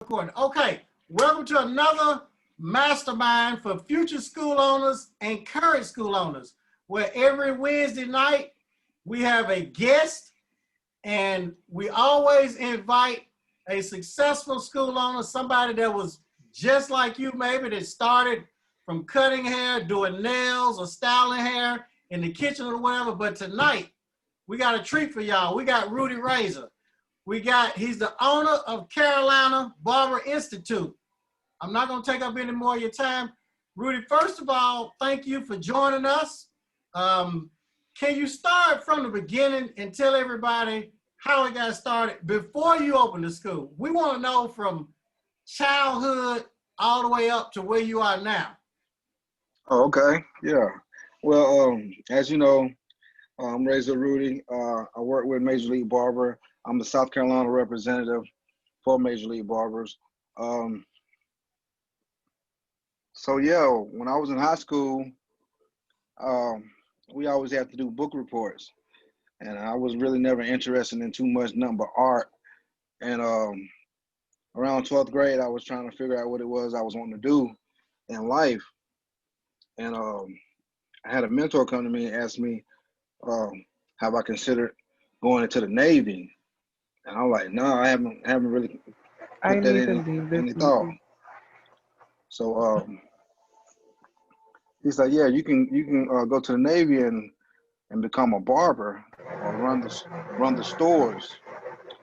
Recording. Okay, welcome to another mastermind for future school owners and current school owners, where every Wednesday night we have a guest and we always invite a successful school owner, somebody that was just like you, maybe that started from cutting hair, doing nails or styling hair in the kitchen or whatever. But tonight we got a treat for y'all. We got Rudy Razor. He's the owner of Carolina Barber Institute. I'm not going to take up any more of your time. Rudy, first of all, thank you for joining us. Can you start from the beginning and tell everybody how it got started before you opened the school? We want to know from childhood all the way up to where you are now. Oh, okay. Yeah. Well, as you know, I'm Razor Rudy. I work with Major League Barber. I'm the South Carolina representative for Major League Barbers. So yeah, when I was in high school, we always had to do book reports, and I was really never interested in too much nothing but art. And around 12th grade, I was trying to figure out what it was I was wanting to do in life. And I had a mentor come to me and ask me, have I considered going into the Navy? And I'm like, no, I haven't really put that in any thought. So he's like, yeah, you can go to the Navy and become a barber or run the stores.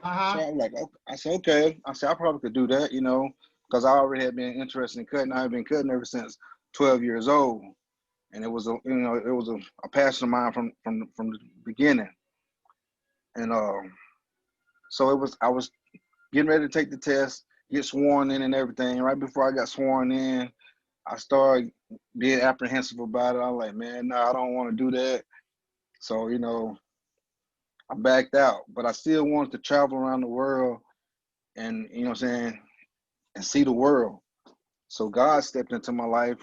So I'm like, okay. I said, okay. I said, I probably could do that, because I already had been interested in cutting. I've been cutting ever since 12 years old, and it was a passion of mine from the beginning. And so I was getting ready to take the test, get sworn in and everything. Right before I got sworn in, I started being apprehensive about it. I was like, man, no, I don't want to do that. So, I backed out, but I still wanted to travel around the world and, and see the world. So God stepped into my life,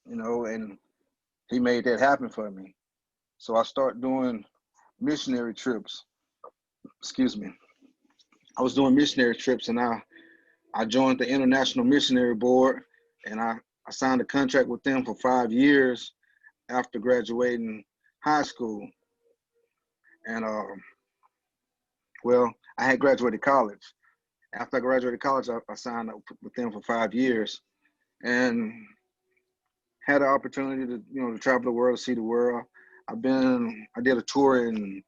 and he made that happen for me. So I started doing missionary trips. Excuse me. I was doing missionary trips, and I joined the International Missionary Board, and I signed a contract with them for 5 years after graduating high school. And well, I had graduated college. After I graduated college, I signed up with them for 5 years, and had the opportunity to travel the world, see the world. I did a tour in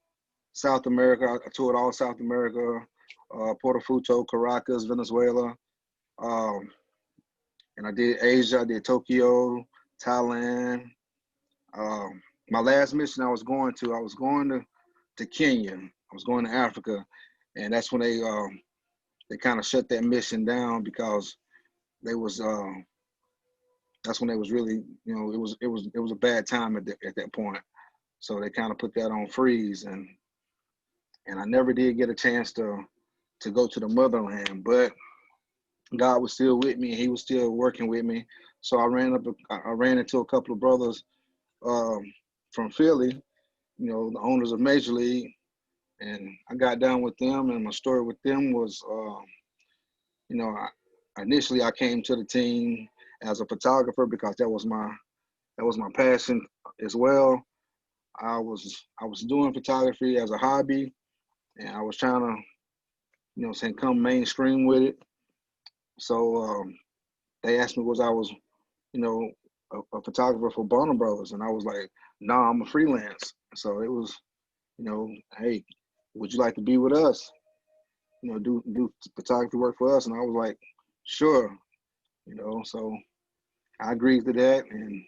South America. I toured all South America, 𝗙𝗿𝗄𝗃, Caracas, Venezuela. And I did Asia. I did Tokyo, Thailand. My last mission I was going to Kenya. I was going to Africa, and that's when they kind of shut that mission down because that's when they was really, it was a bad time at that point. So they kind of put that on freeze, and I never did get a chance to go to the motherland, but God was still with me. He was still working with me. So I ran into a couple of brothers from Philly, the owners of Major League, and I got down with them. And my story with them was, initially I came to the team as a photographer because that was my passion as well. I was doing photography as a hobby, and I was trying to, come mainstream with it. So they asked me was I was, a photographer for Barnum Brothers, and I was like, no, I'm a freelance. So it was, hey, would you like to be with us? Do photography work for us? And I was like, sure. So I agreed to that, and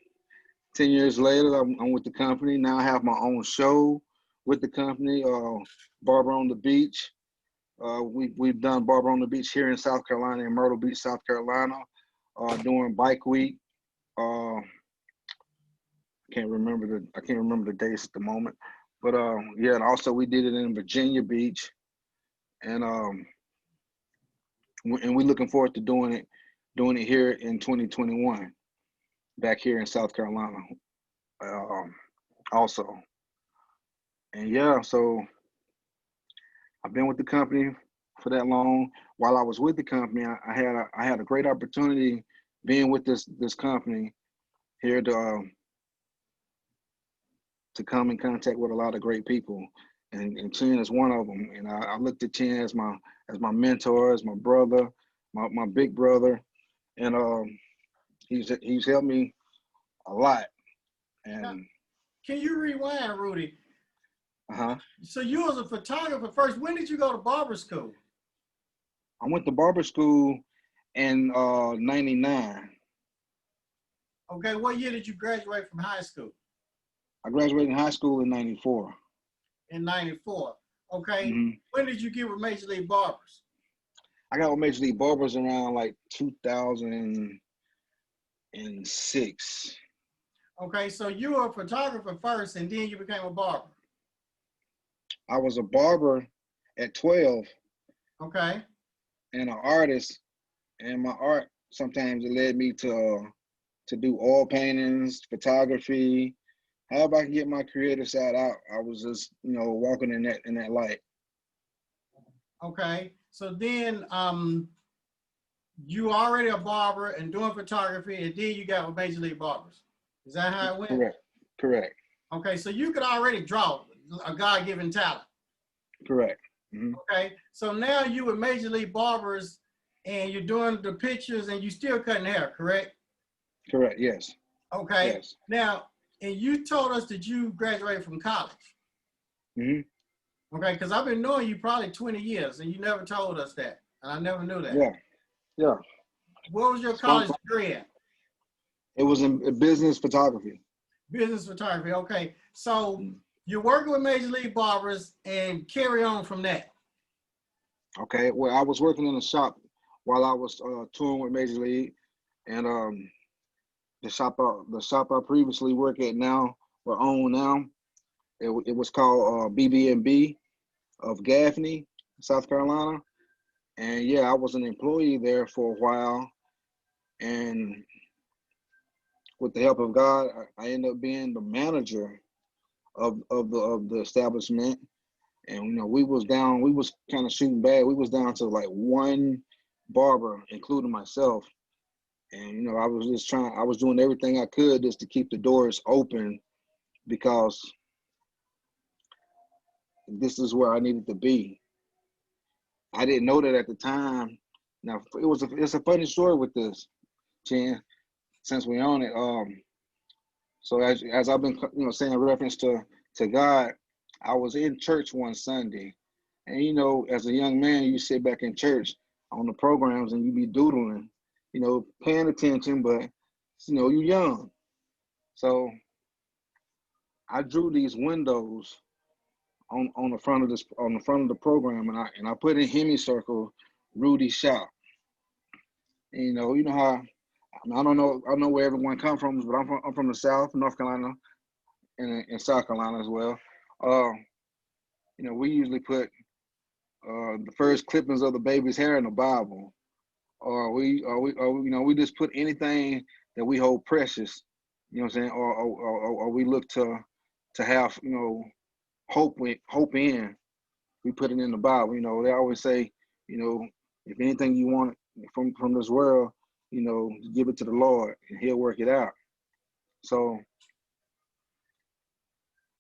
10 years later, I'm with the company. Now I have my own show with the company, Barber on the Beach. We've done Barber on the Beach here in South Carolina, in Myrtle Beach, South Carolina, during Bike Week. I can't remember the dates at the moment, but yeah, and also we did it in Virginia Beach, and we're looking forward to doing it here in 2021, back here in South Carolina, also. And yeah, so I've been with the company for that long. While I was with the company, I had a great opportunity being with this company here to come in contact with a lot of great people, and Chen is one of them. And I looked at Chen as my mentor, as my brother, my big brother, and he's helped me a lot. And now, can you rewind, Rudy? Uh-huh. So you was a photographer first. When did you go to barber school? I went to barber school in '99. Okay, what year did you graduate from high school? I graduated in high school in '94. In '94. Okay. Mm-hmm. When did you get with Major League Barbers? I got with Major League Barbers around like 2006. Okay, so you were a photographer first, and then you became a barber. I was a barber at 12. Okay. And an artist, and my art sometimes it led me to do oil paintings, photography. However I can get my creative side out, I was just walking in that light. Okay, so then you were already a barber and doing photography, and then you got with Major League Barbers. Is that how it went? Correct. Okay, so you could already draw, a God-given talent. Correct. Mm-hmm. Okay, so now you with Major League Barbers and you're doing the pictures and you still cutting hair, correct? Correct, yes. Okay, yes. Now, and you told us that you graduated from college. Mm-hmm. Okay, because I've been knowing you probably 20 years and you never told us that. And I never knew that. Yeah. What was your college degree in? It was in business photography. Business photography, okay. So you're working with Major League Barbers and carry on from that. Okay, well, I was working in a shop while I was touring with Major League, and the shop I previously worked at now, or own now, it was called 𝗵𝗵 of Gaffney, South Carolina. And yeah, I was an employee there for a while, and with the help of God, I ended up being the manager of the establishment. And we was kind of shooting bad. We was down to like one barber, including myself. And I was doing everything I could just to keep the doors open, because this is where I needed to be. I didn't know that at the time. Now it's a funny story with this, Chen, since we own it. So as I've been saying in reference to God, I was in church one Sunday, and as a young man, you sit back in church on the programs and you be doodling, paying attention, but you're young. So I drew these windows on the front of the program, and I put in hemicircle Rudy shop. And you know how I don't know where everyone comes from, but I'm from the South, North Carolina, and South Carolina as well. We usually put the first clippings of the baby's hair in the Bible, or we just put anything that we hold precious, you know what I'm saying, or we look to have hope in. We put it in the Bible. They always say, if anything you want from this world, give it to the Lord and He'll work it out. So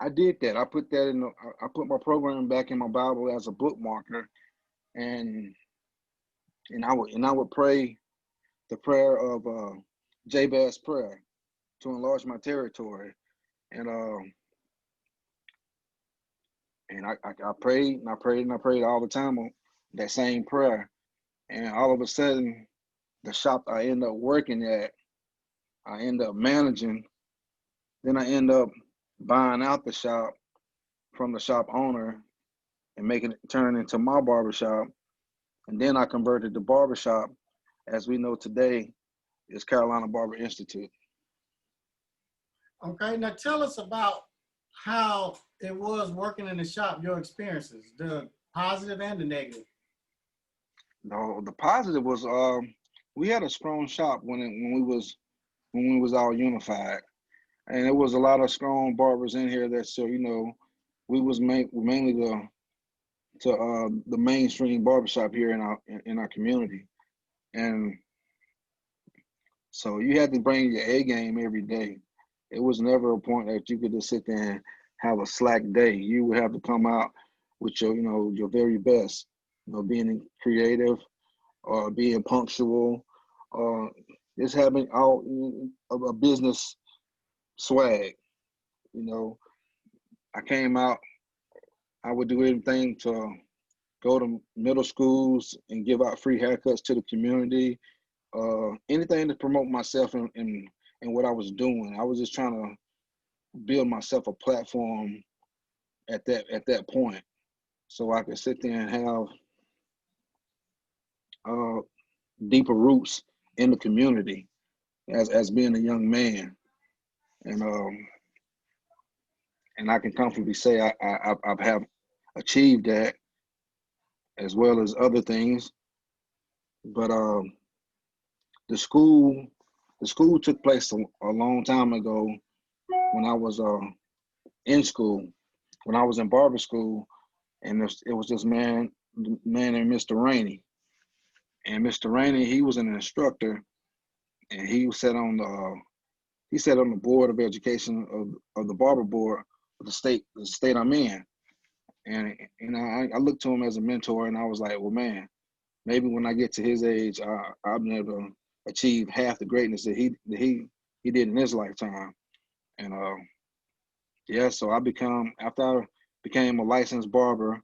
I did that. I put that I put my program back in my Bible as a bookmarker, and I would pray the prayer of Jabez's prayer to enlarge my territory, and I prayed and I prayed and I prayed all the time on that same prayer, and all of a sudden, the shop I end up working at, I end up managing, then I end up buying out the shop from the shop owner and making it turn into my barbershop. And then I converted the barbershop, as we know today, is Carolina Barber Institute. Okay, now tell us about how it was working in the shop, your experiences, the positive and the negative. No, the positive was we had a strong shop when we was all unified, and there was a lot of strong barbers in here that, so we was mainly the mainstream barbershop here in our community. And so you had to bring your A game every day. It was never a point that you could just sit there and have a slack day. You would have to come out with your, your very best, being creative or being punctual or just having all a business swag. I came out, I would do anything to go to middle schools and give out free haircuts to the community. Anything to promote myself and what I was doing. I was just trying to build myself a platform at that point, so I could sit there and have deeper roots in the community as being a young man, and I can comfortably say I have achieved that as well as other things. But the school took place a long time ago when I was in school, when I was in barber school, and it was this man named Mr. Rainey. And Mr. Rainey, he was an instructor, and he sat on the board of education of the barber board of the state I'm in. And I looked to him as a mentor, and I was like, well, man, maybe when I get to his age, I'll be able to achieve half the greatness that he did in his lifetime. And so after I became a licensed barber,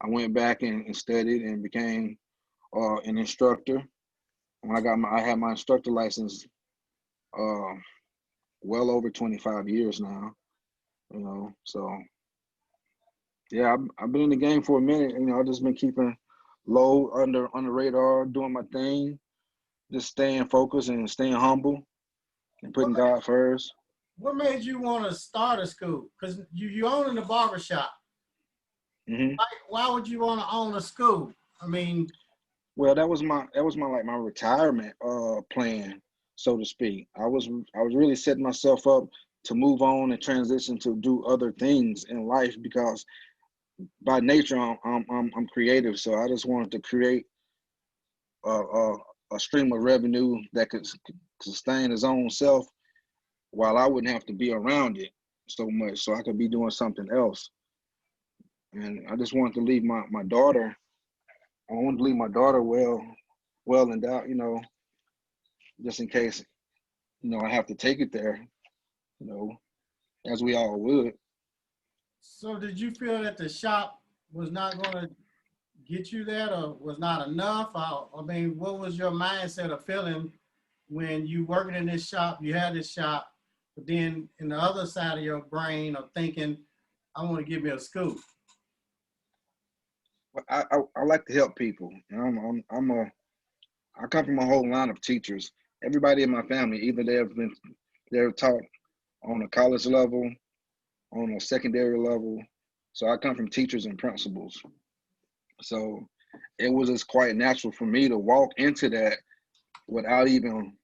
I went back and studied and became an instructor. When I had my instructor license well over 25 years now, so yeah, I've been in the game for a minute. I've just been keeping low on the radar, doing my thing, just staying focused and staying humble and putting God first. What made you want to start a school? Because you own a barbershop. Mm-hmm. Why would you want to own a school? I mean, well, that was my my retirement plan, so to speak. I was really setting myself up to move on and transition to do other things in life, because by nature I'm creative. So I just wanted to create a stream of revenue that could sustain his own self, while I wouldn't have to be around it so much, so I could be doing something else. And I just wanted to leave my daughter. I wanted to leave my daughter well endowed, just in case, I have to take it there, as we all would. So did you feel that the shop was not going to get you that, or was not enough? I mean, what was your mindset of feeling when you working in this shop, you had this shop, but then in the other side of your brain of thinking, I want to give me a school? I like to help people. I come from a whole line of teachers. Everybody in my family, either they're taught on a college level, on a secondary level. So I come from teachers and principals. So it was just quite natural for me to walk into that without even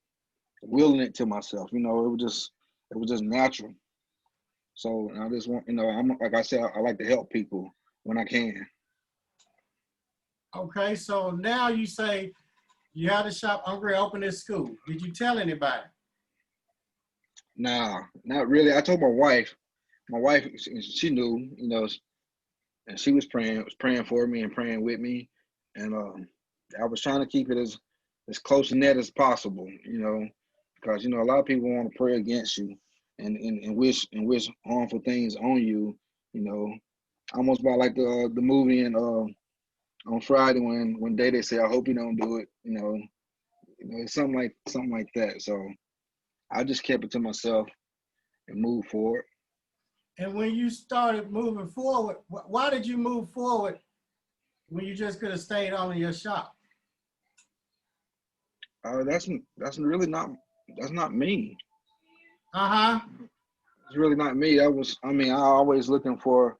willing it to myself. It was just natural. So I just want, like I said, I like to help people when I can. Okay, so now you say you had a shop, I'm going to open this school. Did you tell anybody? Nah, not really. I told my wife. My wife, she knew, and she was praying for me and praying with me. And I was trying to keep it as close to net as possible, because, a lot of people want to pray against you and wish harmful things on you, almost by like the movie and on Friday when they say, I hope you don't do it, it's something like that. So I just kept it to myself and moved forward. And when you started moving forward, why did you move forward when you just could have stayed on in your shop? That's really not, that's not me. Uh-huh. It's really not me. I always looking for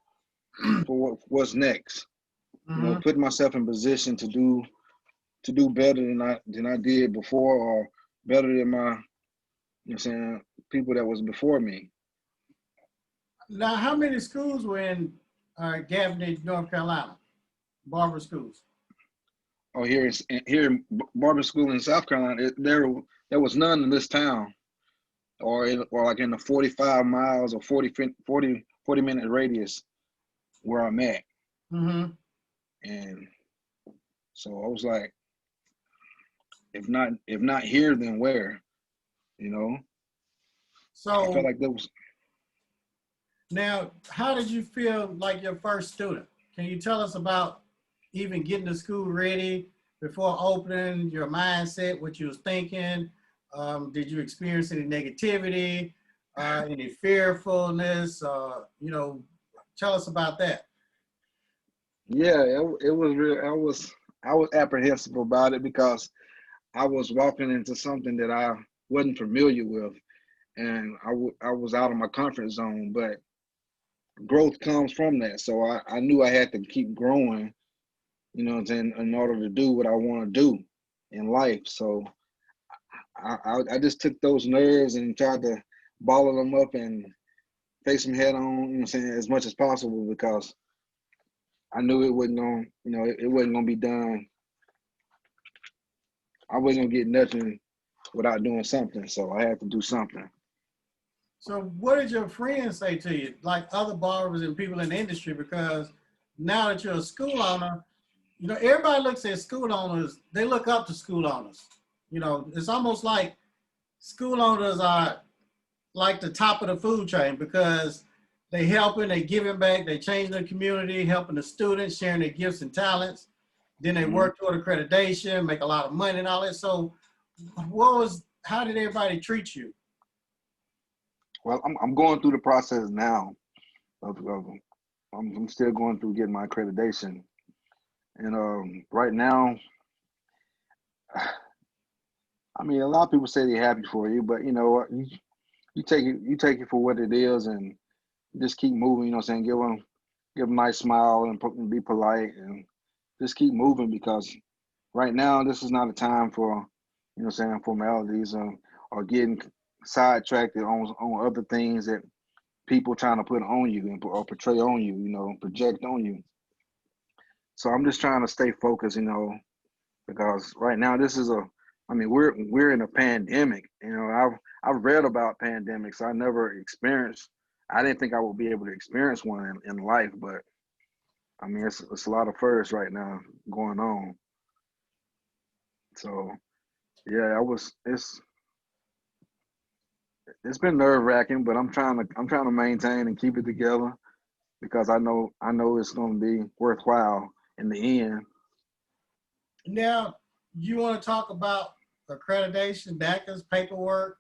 what's next. Mm-hmm. Putting myself in position to do better than I did before, or better than my, people that was before me. Now, how many schools were in Gaffney, North Carolina? barber schools? Oh, here in barber school in South Carolina, there was none in this town, or like in the 45 miles or 40 minute radius where I'm at. Mm-hmm. And so I was like, if not here, then where? You know? So I felt like there was. Now, how did you feel like your first student? Can you tell us about even getting the school ready before opening, your mindset, what you was thinking? Did you experience any negativity, any fearfulness? You know, tell us about that. Yeah, it was real. I was apprehensive about it because I was walking into something that I wasn't familiar with, and I was out of my comfort zone. But growth comes from that, so I knew I had to keep growing, you know, in order to do what I want to do in life. So I just took those nerves and tried to bottle them up and face them head on, you know what I'm saying, as much as possible, because I knew it wasn't going, you know, it wasn't going to be done. I wasn't going to get nothing without doing something, so I had to do something. So what did your friends say to you, like other barbers and people in the industry? Because now that you're a school owner, you know, everybody looks at school owners, they look up to school owners. You know, it's almost like school owners are like the top of the food chain because they helping, they giving back, they changing the community, helping the students, sharing their gifts and talents. Then they work toward accreditation, make a lot of money and all that. So how did everybody treat you? Well, I'm going through the process now I'm still going through getting my accreditation. And right now, I mean, a lot of people say they're happy for you, but you know what? You take it for what it is, and just keep moving. You know what I'm saying? Give them a nice smile and be polite, and just keep moving, because right now this is not a time for, you know what I'm saying, formalities or getting sidetracked on other things that people trying to put on you or portray on you, you know, project on you. So I'm just trying to stay focused, you know, because right now we're in a pandemic. You know, I've read about pandemics. I didn't think I would be able to experience one in life, but I mean, it's a lot of firsts right now going on. So yeah, it's been nerve wracking, but I'm trying to maintain and keep it together, because I know it's going to be worthwhile in the end. Now, you want to talk about accreditation, DACA's paperwork,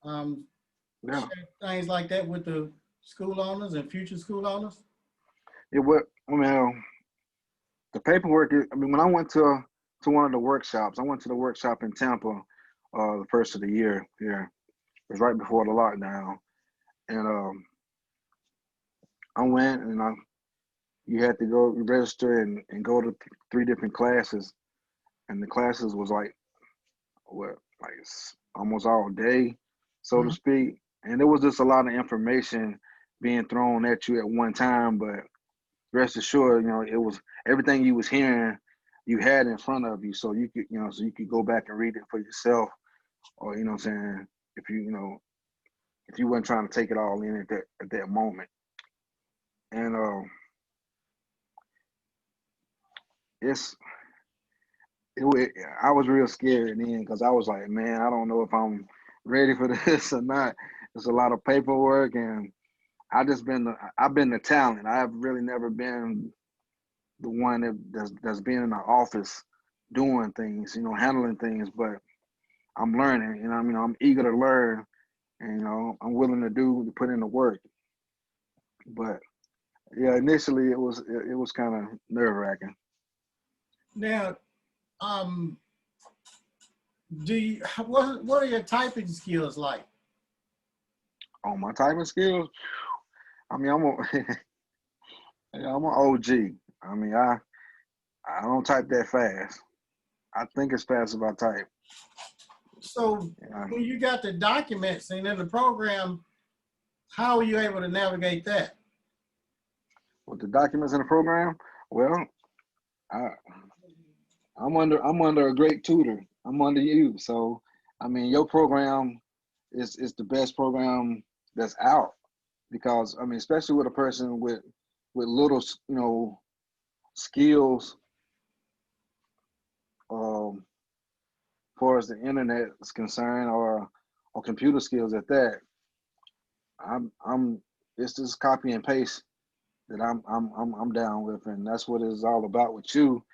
Yeah. things like that with the school owners and future school owners? The paperwork when I went to one of the workshops, I went to the workshop in Tampa, the first of the year here. It was right before the lockdown. And I went, and you had to go register and go to 3 different classes. And the classes was like almost all day, so to speak. And there was just a lot of information being thrown at you at one time, but rest assured, you know, it was everything you was hearing, you had in front of you, so you could go back and read it for yourself, or, you know what I'm saying, if you weren't trying to take it all in at that moment. And I was real scared then, because I was like, man, I don't know if I'm ready for this or not. There's a lot of paperwork, and I've been the talent. I've really never been the one that's been in the office doing things, you know, handling things. But I'm learning, and I'm eager to learn, and, you know, I'm willing to put in the work. But yeah, initially it was kind of nerve wracking. Now, what are your typing skills like? Oh, my typing skills? I mean, I'm an OG. I mean, I don't type that fast. I think as fast as I type. So when you got the documents and in the program, how are you able to navigate that? With the documents in the program? Well, I, I'm under a great tutor. I'm under you. So I mean, your program is the best program that's out, because I mean, especially with a person with little, you know, skills, um, far as the internet is concerned, or computer skills at that. I'm it's just copy and paste that I'm down with, and that's what it's all about with you.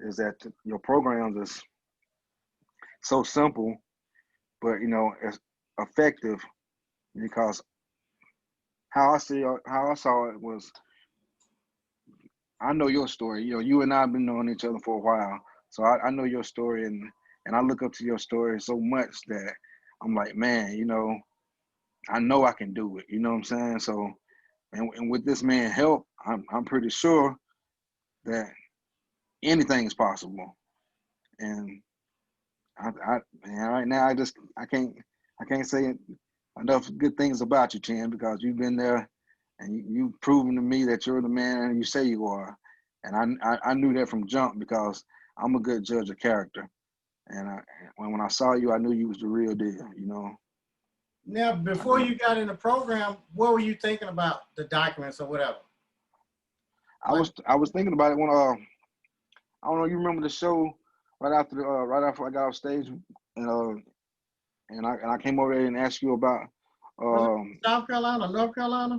Is that your programs is so simple, but you know it's effective, because how I saw it was, I know your story. You know, you and I have been knowing each other for a while, so I know your story, and I look up to your story so much that I'm like, man, you know I can do it. You know what I'm saying? So, and with this man help, I'm pretty sure that anything is possible. And and right now I can't say enough good things about you, Chan, because you've been there and you've proven to me that you're the man you say you are. And I knew that from jump, because I'm a good judge of character. And when I saw you, I knew you was the real deal, you know. Now, before you got in the program, what were you thinking about the documents or whatever? I was thinking about it when I don't know, you remember the show right after I got off stage, and I came over there and asked you about South Carolina, North Carolina?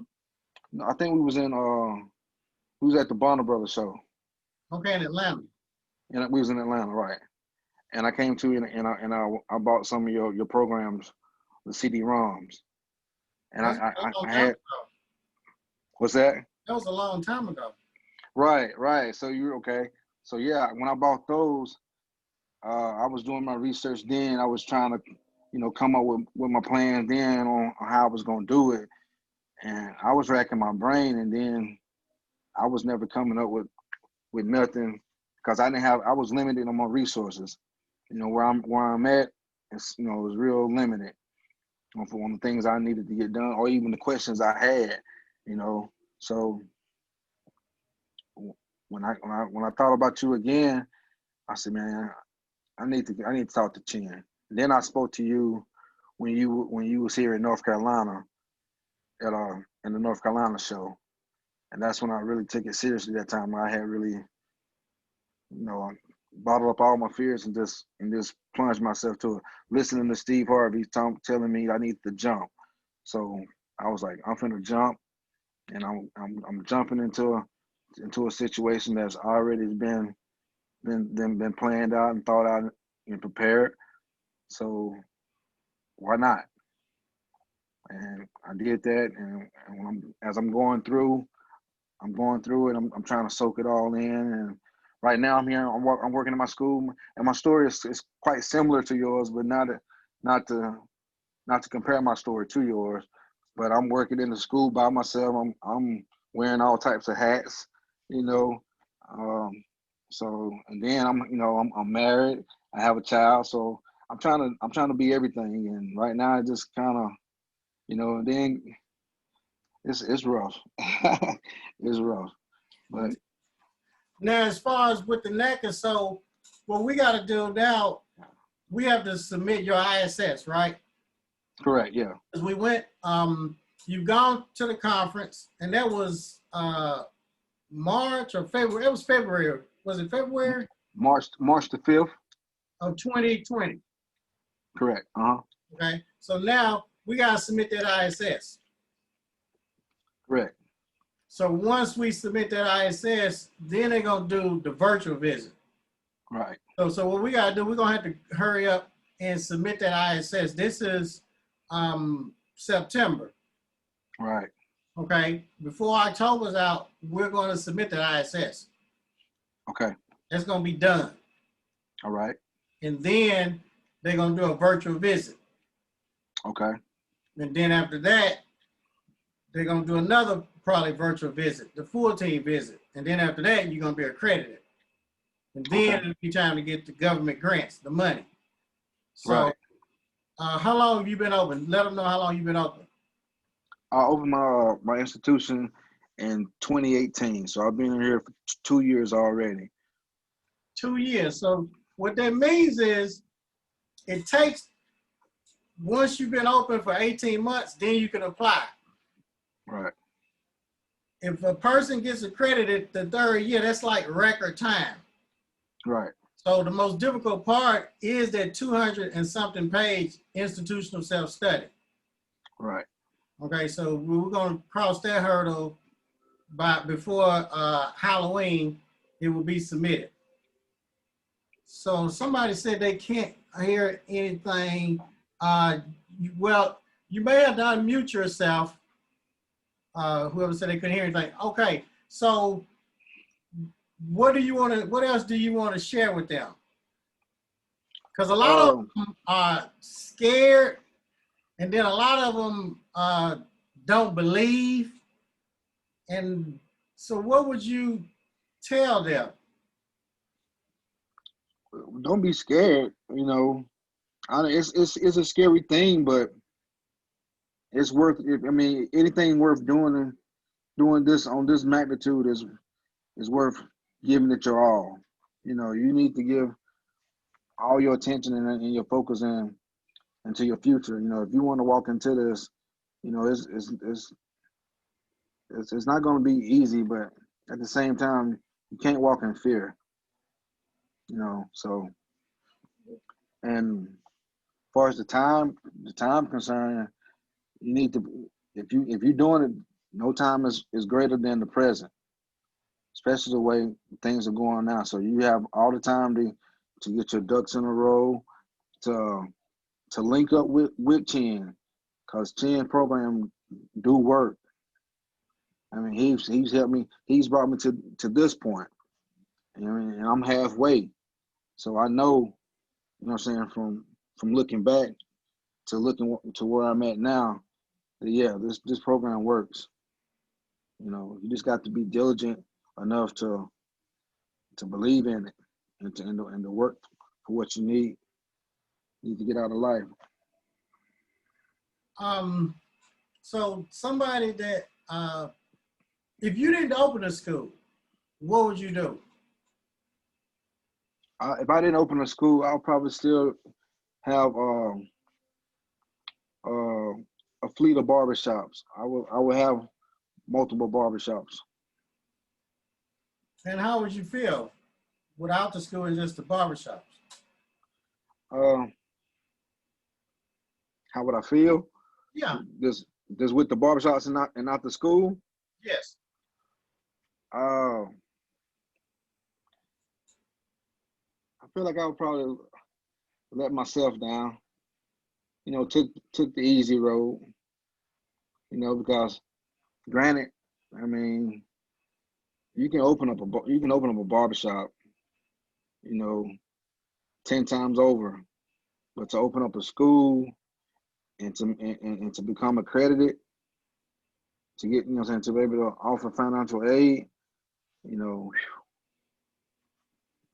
I think we was at the Bonner Brothers show. Okay, in Atlanta. And we was in Atlanta, right? And I came to you and I bought some of your programs, the CD-ROMs, and I had. What's that? That was a long time ago. Right. So you're okay. So yeah, when I bought those, I was doing my research then. I was trying to, you know, come up with my plan then on how I was gonna do it, and I was racking my brain, and then I was never coming up with nothing, because I was limited on my resources. You know, where I'm at, it's, you know, it was real limited on the things I needed to get done, or even the questions I had, you know. So when I thought about you again, I said, man, I need to talk to Chin. Then I spoke to you when you was here in North Carolina at in the North Carolina show, and that's when I really took it seriously. That time I had really, you know, bottled up all my fears and just plunged myself to it. Listening to Steve Harvey telling me I need to jump, so I was like, I'm finna jump, and I'm jumping into a situation that's already been planned out and thought out and prepared. So why not? And I did that, and as I'm going through it. I'm trying to soak it all in, and right now I'm here. I'm working in my school, and my story is quite similar to yours, but not to compare my story to yours. But I'm working in the school by myself. I'm wearing all types of hats, you know. So, and then I'm married. I have a child, so I'm trying to be everything. And right now, it just kind of, you know. And then it's rough. It's rough. But now, as far as with the NECA, so what we got to do now, we have to submit your ISS, right? Correct. Yeah. As we went, you've gone to the conference, and that was March or February. It was February. Was it February? March the 5th of 2020. Correct. Okay. So now we gotta submit that ISS. Correct. So once we submit that ISS, then they're gonna do the virtual visit. Right. So what we gotta do, we're gonna have to hurry up and submit that ISS. This is September. Right. Okay. Before October's out, we're gonna submit that ISS. Okay. That's gonna be done. All right. And then they're gonna do a virtual visit. Okay. And then after that, they're gonna do another probably virtual visit, the full team visit. And then after that, you're gonna be accredited. And then it'll be time to get the government grants, the money. So right. How long have you been open? Let them know how long you've been open. I opened my institution in 2018. So I've been here for 2 years already. 2 years. So what that means is it takes, once you've been open for 18 months, then you can apply. Right. If a person gets accredited the 3rd year, that's like record time. Right. So the most difficult part is that 200 and something page institutional self-study. Right. Okay, so we're going to cross that hurdle before Halloween. It will be submitted. So somebody said they can't hear anything. Well, you may have to unmute yourself. Whoever said they couldn't hear anything. Okay, so what else do you want to share with them? Because a lot of them are scared, and then a lot of them don't believe. And so what would you tell them? Don't be scared, you know. It's a scary thing, but it's worth it. I mean, anything worth doing this on this magnitude is worth giving it your all. You know, you need to give all your attention and your focus into your future. You know, if you want to walk into this, you know, it's not going to be easy, but at the same time, you can't walk in fear. You know, so, and as far as the time concern, you need to, if you're doing it, no time is greater than the present, especially the way things are going now. So you have all the time to get your ducks in a row, to link up with Chen, because Chen program do work. I mean, he's helped me. He's brought me to this point, and I'm halfway. So I know, you know what I'm saying, from looking back to looking to where I'm at now, that yeah, this program works. You know, you just got to be diligent enough to believe in it and to work for what you need to get out of life. So somebody that if you didn't open a school, what would you do? If I didn't open a school, I'll probably still have a fleet of barbershops. I will have multiple barbershops. And how would you feel without the school and just the barbershops? How would I feel? Yeah. Just with the barbershops and not the school? Yes. I feel like I would probably let myself down. You know, took the easy road. You know, because granted, I mean, you can open up a barbershop, you know, 10 times over, but to open up a school and to become accredited, to get, you know what I'm saying, to be able to offer financial aid, you know,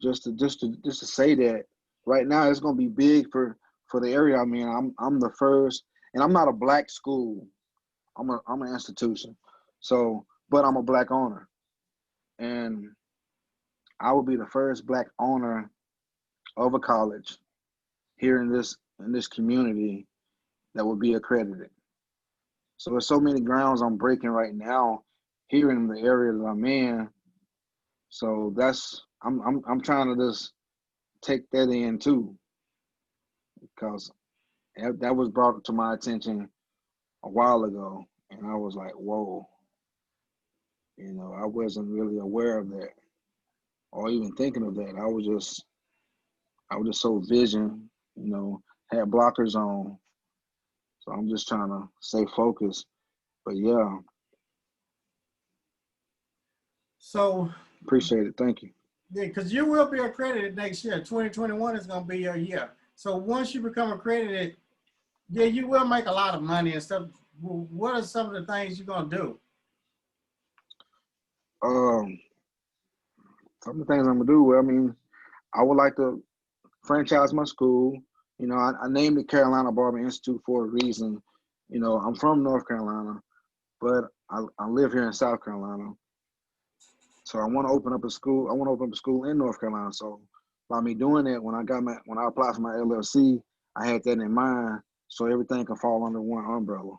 just to say that right now it's gonna be big for the area. I mean, I'm the first, and I'm not a black school. I'm an institution. So, but I'm a black owner, and I will be the first black owner of a college here in this community that will be accredited. So there's so many grounds I'm breaking right now here in the area that I'm in. So that's I'm trying to just take that in too, because that was brought to my attention a while ago, and I was like, whoa, you know, I wasn't really aware of that or even thinking of that. I was just so vision, you know, had blockers on. So I'm just trying to stay focused. But yeah. So appreciate it. Thank you. Yeah, because you will be accredited next year. 2021 is going to be your year. So once you become accredited, yeah, you will make a lot of money and stuff. What are some of the things you're going to do? Some of the things I'm going to do, well, I mean, I would like to franchise my school. You know, I named it Carolina Barber Institute for a reason. You know, I'm from North Carolina, but I live here in South Carolina. So I want to open up a school. I want to open up a school in North Carolina. So by me doing that, when I applied for my LLC, I had that in mind, so everything can fall under one umbrella.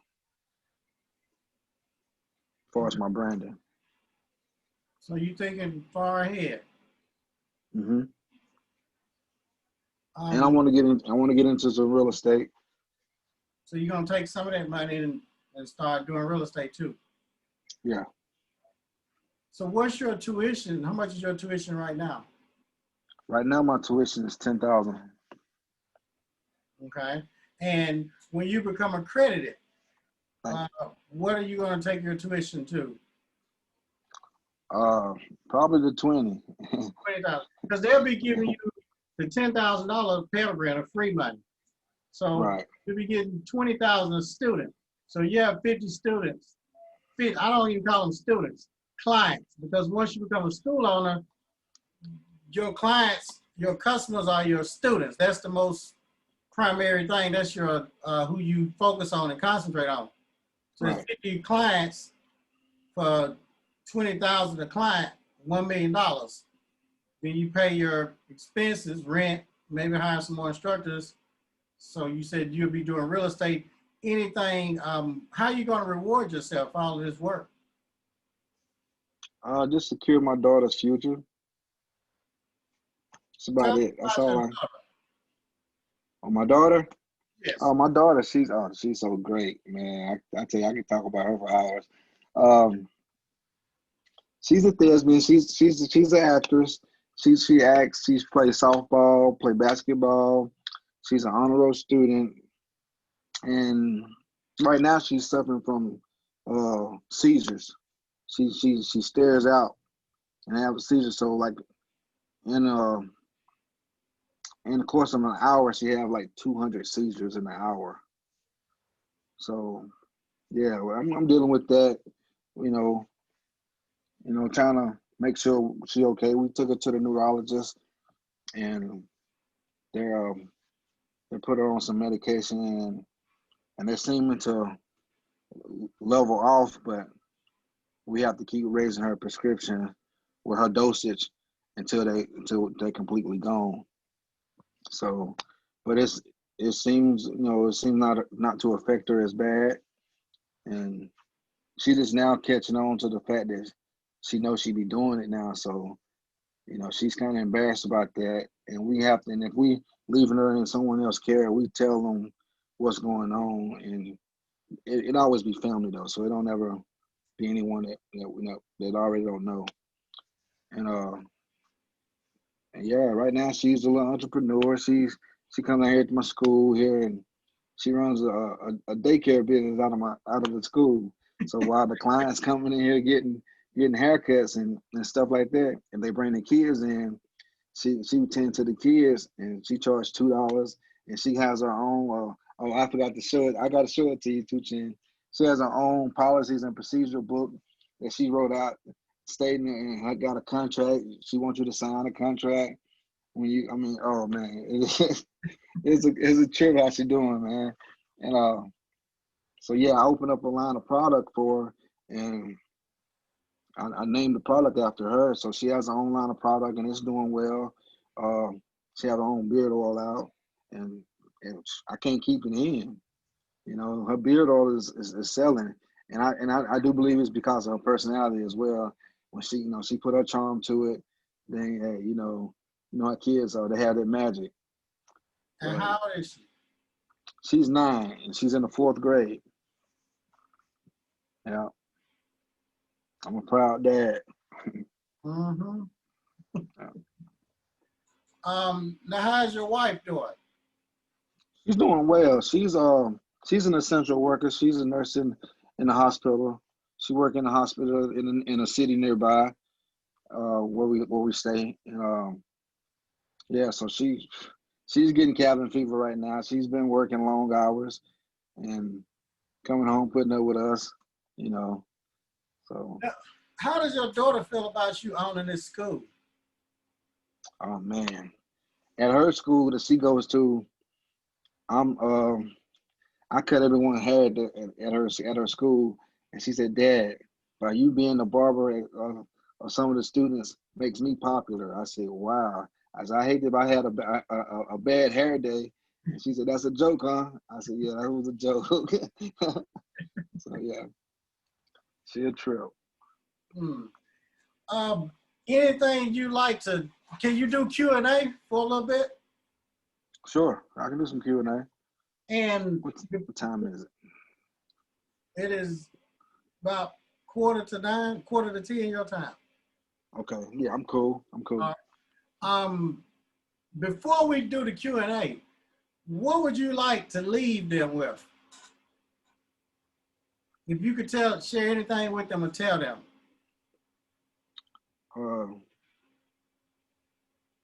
As far as my branding. So you thinking far ahead. Mm-hmm. And I want to get into some real estate. So you're gonna take some of that money and start doing real estate too. Yeah. So what's your tuition? How much is your tuition right now? Right now, my tuition is $10,000. Okay. And when you become accredited, what are you going to take your tuition to? Probably the 20. $20,000, because they'll be giving you the $10,000 Pell Grant of free money. So right. you'll be getting 20,000 a student. So you have 50 students. I don't even call them students, clients, because once you become a school owner, your clients, your customers are your students. That's the most primary thing. That's your who you focus on and concentrate on. So right. If you clients for $20,000 a client, $1 million. Then you pay your expenses, rent, maybe hire some more instructors. So you said you'll be doing real estate. Anything? How are you going to reward yourself for all of this work? Just secure my daughter's future. That's about it. That's all. Oh, my daughter? Yes. Oh, my daughter, she's so great, man. I tell you, I can talk about her for hours. She's a thespian. She's an actress. She acts. She plays softball, play basketball. She's an honor roll student, and right now she's suffering from seizures. She stares out and have a seizure. So like in the course of an hour, she have like 200 seizures in an hour. So yeah, I'm dealing with that. You know, trying to make sure she's okay. We took her to the neurologist, and they put her on some medication, and they're seeming to level off, but we have to keep raising her prescription with her dosage until they're completely gone. So, but it seems not to affect her as bad, and she just now catching on to the fact that she knows she be doing it now. So, she's kind of embarrassed about that, and we have to. And if we leaving her in someone else's care, we tell them what's going on, and it always be family though, so it don't ever be anyone that already don't know. And yeah, right now she's a little entrepreneur. She comes out here to my school here, and she runs a daycare business out of the school. So while the clients coming in here getting haircuts and stuff like that, and they bring the kids in, she would tend to the kids, and she charged $2, and she has her own. Oh, I forgot to show it. I got to show it to you, Tuchin. She has her own policies and procedure book that she wrote out, stating and I got a contract. She wants you to sign a contract oh man, it's a trip how she doing, man. And so yeah, I opened up a line of product for her, and I named the product after her. So she has her own line of product, and it's doing well. She has her own beard oil out, and I can't keep it in. Her beard oil is selling, and I do believe it's because of her personality as well. When she put her charm to it, then how kids are, they have that magic. And how old is she? She's 9, and she's in the 4th grade. Yeah, I'm a proud dad. Mm-hmm. Yeah. Now how's your wife doing? She's doing well. She's an essential worker. She's a nurse in the hospital. She works in the hospital in a city nearby, where we stay. And yeah, so she's getting cabin fever right now. She's been working long hours and coming home, putting up with us, So now, how does your daughter feel about you owning this school? Oh man. At her school that she goes to, I cut everyone's hair at her school, and she said, "Dad, by you being the barber of some of the students makes me popular." I said, "Wow." I said, I hate if I had a bad hair day. And she said, that's a joke, huh? I said, yeah, that was a joke. So yeah, she a trip. Anything you like to, can you do Q&A for a little bit? Sure, I can do some Q&A. And what time is it? It is about 8:45, 9:45 your time. Okay, yeah, I'm cool. I'm cool. Before we do the Q&A, what would you like to leave them with? If you could share anything with them and tell them.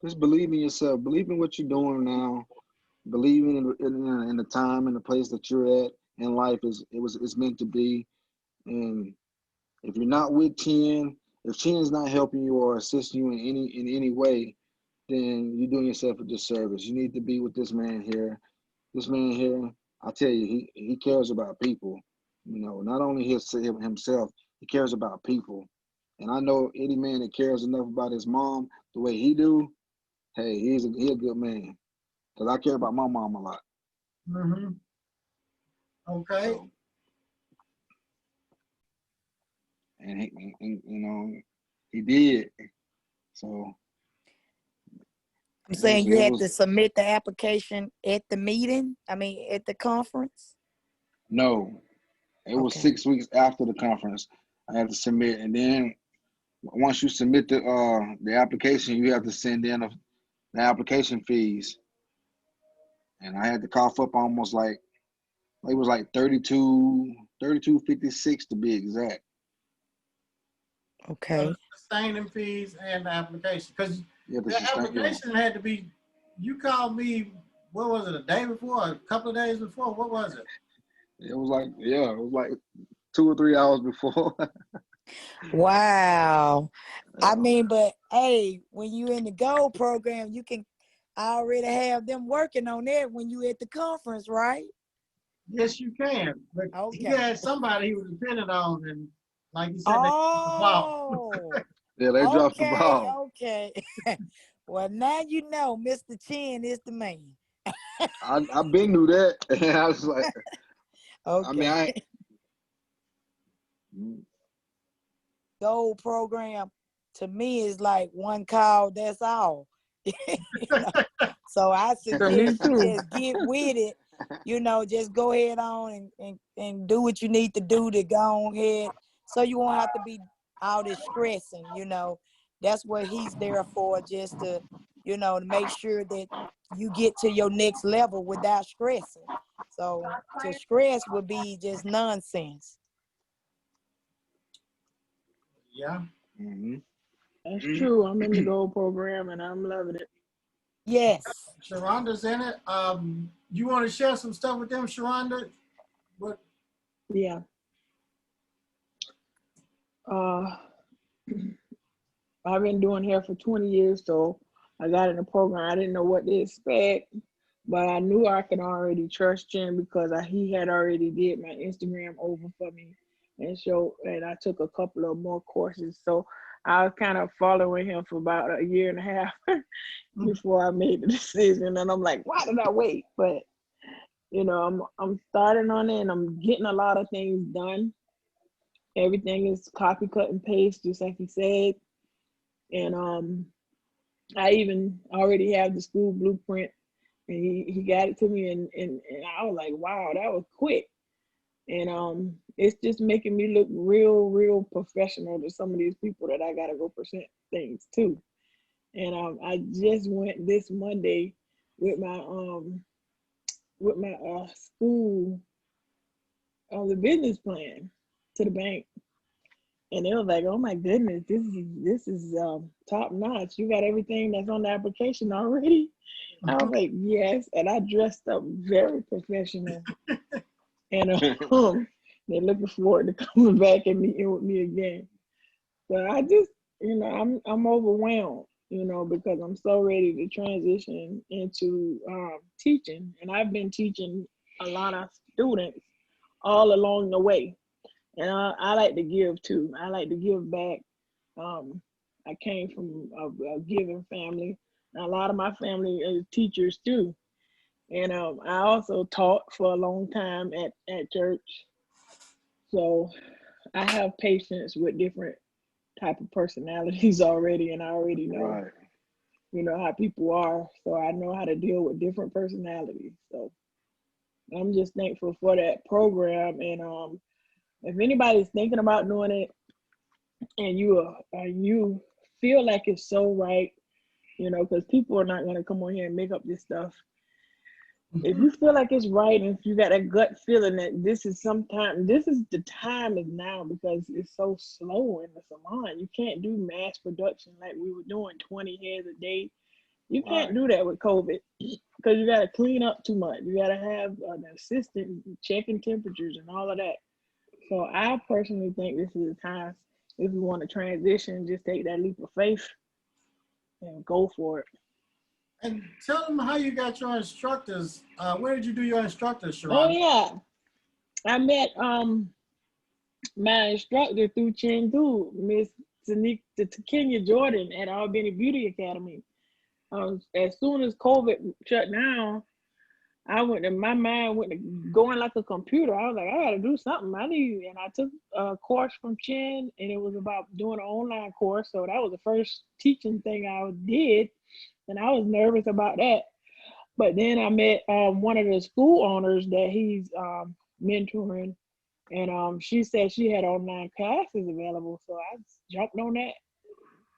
Just believe in yourself. Believe in what you're doing now. Believe in the time and the place that you're at in life it's meant to be. And if you're not with Chen, if Chen is not helping you or assisting you in any way, then you're doing yourself a disservice. You need to be with this man here. This man here, I tell you, he cares about people. You know, not only himself, he cares about people. And I know any man that cares enough about his mom the way he do, hey, he's a good man. Because I care about my mom a lot. Mm-hmm. Okay. So, and he, you know, he did. So I'm saying you had to submit the application at the meeting? I mean, at the conference? No, it was 6 weeks after the conference. I had to submit, and then once you submit the application, you have to send in the application fees. And I had to cough up almost like, it was like $32.56 to be exact. Okay. So the sustaining fees and the application, because Yeah, the application had to be. You called me. What was it? A day before? A couple of days before? What was it? It was like 2 or 3 hours before. Wow. I mean, but hey, when you in the gold program, you can already have them working on that when you at the conference, right? Yes, you can. But okay. He had somebody he was dependent on, and like you said, Yeah, they dropped the ball. Okay. Well, now you know Mr. Chen is the man. I been knew that. I was like, okay. Gold program to me is like one call, that's all. So I suggest you just get with it. You know, just go ahead on and do what you need to do to go ahead, so you won't have to be all this stressing. You know, that's what he's there for, just to, you know, to make sure that you get to your next level without stressing. So to stress would be just nonsense. Yeah. Mm-hmm. That's true. I'm in the gold program and I'm loving it. Yes. Sharonda's in it. You want to share some stuff with them, Sharonda? What? Yeah. I've been doing hair for 20 years, so I got in the program. I didn't know what to expect, but I knew I could already trust Chen because he had already did my Instagram over for me, and I took a couple of more courses. So I was kind of following him for about a year and a half before I made the decision. And I'm like, why did I wait? But you know, I'm starting on it and I'm getting a lot of things done. Everything is copy, cut, and paste, just like he said. And I even already have the school blueprint, and he got it to me, and I was like, wow, that was quick. And it's just making me look real professional to some of these people that I gotta go present things to. And I just went this Monday with my school the business plan to the bank. And they was like, oh my goodness, this is top notch. You got everything that's on the application already? I was like, yes. And I dressed up very professional. And they're looking forward to coming back and meeting with me again. So I just, you know, I'm overwhelmed, you know, because I'm so ready to transition into teaching. And I've been teaching a lot of students all along the way. And I like to give too. I like to give back. I came from a giving family. A lot of my family is teachers too. And I also taught for a long time at church. So I have patience with different type of personalities already, and I already know, Right. you know, how people are. So I know how to deal with different personalities. So I'm just thankful for that program. And if anybody's thinking about doing it and you feel like it's so right, you know, because people are not going to come on here and make up this stuff. If you feel like it's right, and if you got a gut feeling that this is the time is now, because it's so slow in the salon. You can't do mass production like we were doing 20 hairs a day. You can't do that with COVID because you got to clean up too much. You got to have an assistant checking temperatures and all of that. So I personally think this is the time, if you want to transition, just take that leap of faith and go for it. And tell them how you got your instructors. Where did you do your instructors, Sharonda? Oh yeah, I met my instructor through Chengdu, Miss 𝗙𝗏𝗘 Jordan at 𝗕𝗿𝗵𝗰𝗸 Academy. As soon as COVID shut down, my mind went to going like a computer. I was like, I gotta do something. And I took a course from Chen, and it was about doing an online course. So that was the first teaching thing I did, and I was nervous about that. But then I met one of the school owners that he's mentoring, and she said she had online classes available. So I jumped on that,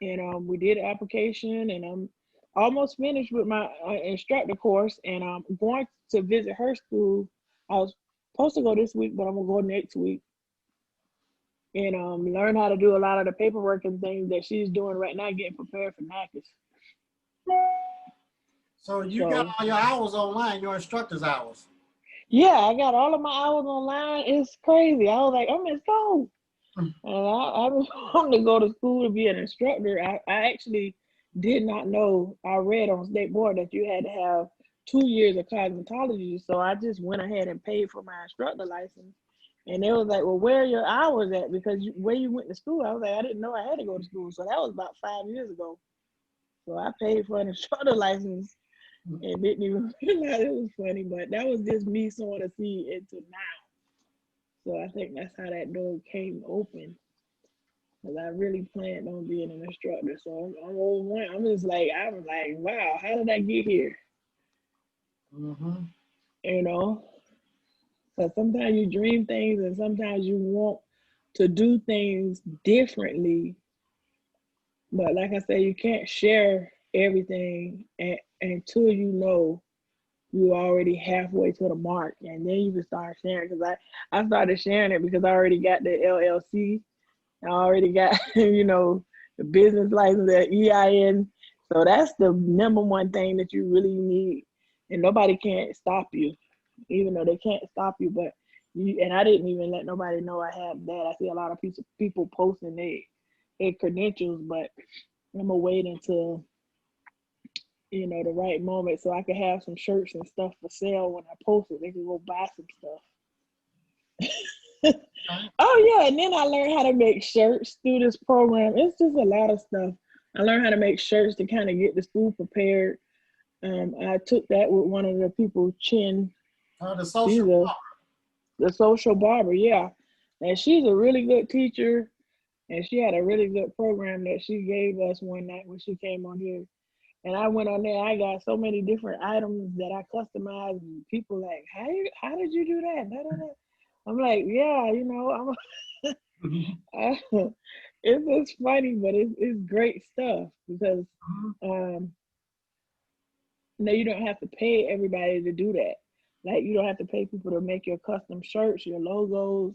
and we did an application, and I'm almost finished with my instructor course, and I'm going to visit her school. I was supposed to go this week, but I'm gonna go next week, and learn how to do a lot of the paperwork and things that she's doing right now, getting prepared for NACAS. So you got all your hours online, your instructor's hours. Yeah, I got all of my hours online. It's crazy. I was like, I'm in school. And I was wanting to go to school to be an instructor. I actually did not know. I read on state board that you had to have 2 years of cosmetology. So I just went ahead and paid for my instructor license. And they was like, well, where are your hours at? Because where you went to school? I was like, I didn't know I had to go to school. So that was about 5 years ago. So I paid for an instructor license and didn't even realize it was funny. But that was just me sowing a seed into now. So I think that's how that door came open. Because I really planned on being an instructor. So I'm just like, I was like, wow, how did I get here? Mm-hmm. You know? So sometimes you dream things, and sometimes you want to do things differently. But like I said, you can't share everything until you know you already halfway to the mark, and then you can start sharing. Because I started sharing it because I already got the LLC. I already got, you know, the business license at EIN. So that's the number one thing that you really need. And nobody can't stop you, even though they can't stop you. But and I didn't even let nobody know I had that. I see a lot of people posting their credentials, but I'm gonna wait until, you know, the right moment so I can have some shirts and stuff for sale when I post it. They can go buy some stuff. Oh yeah, and then I learned how to make shirts through this program. It's just a lot of stuff. I learned how to make shirts to kind of get the school prepared. I took that with one of the people, Chin. The social barber. The social barber, yeah. And she's a really good teacher, and she had a really good program that she gave us one night when she came on here. And I went on there. I got so many different items that I customized. And people like, how did you do that? Da, da, da. I'm like, yeah, you know, it's funny, but it's great stuff because no, you don't have to pay everybody to do that. Like, you don't have to pay people to make your custom shirts, your logos.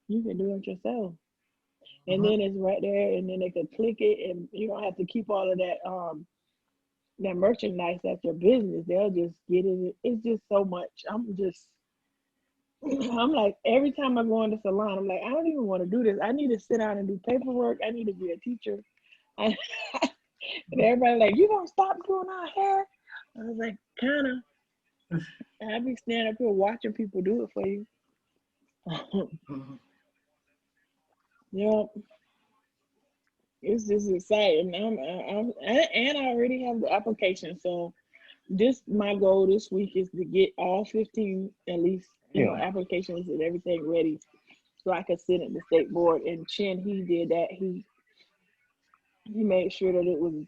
You can do it yourself. And then it's right there, and then they can click it, and you don't have to keep all of that merchandise at your business. They'll just get it. It's just so much. I'm like, every time I go in the salon, I'm like, I don't even want to do this. I need to sit down and do paperwork. I need to be a teacher. And everybody like, you gonna stop doing our hair? I was like, kind of. I be standing up here watching people do it for you. Yep. it's just exciting. And I already have the application. So my goal this week is to get all 15 at least, applications and everything ready, so I can sit at the state board. And Chin, he did that. He made sure that it was,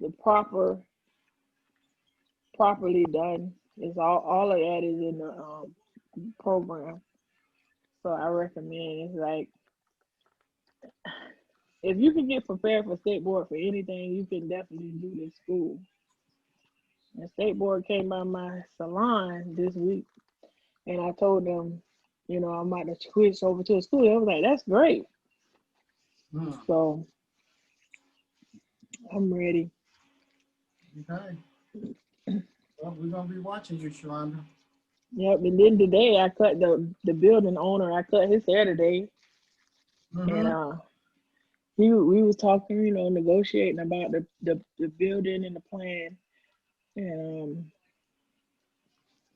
the properly done. It's all of that is in the program. So I recommend, it's like, if you can get prepared for state board for anything, you can definitely do this school. The state board came by my salon this week, and I told them, I'm about to switch over to a school. They was like, that's great. So I'm ready. Okay. Well, we're going to be watching you, Shalonda. Yep, and then today I cut the building owner, I cut his hair today. And we was talking, negotiating about the building and the plan. And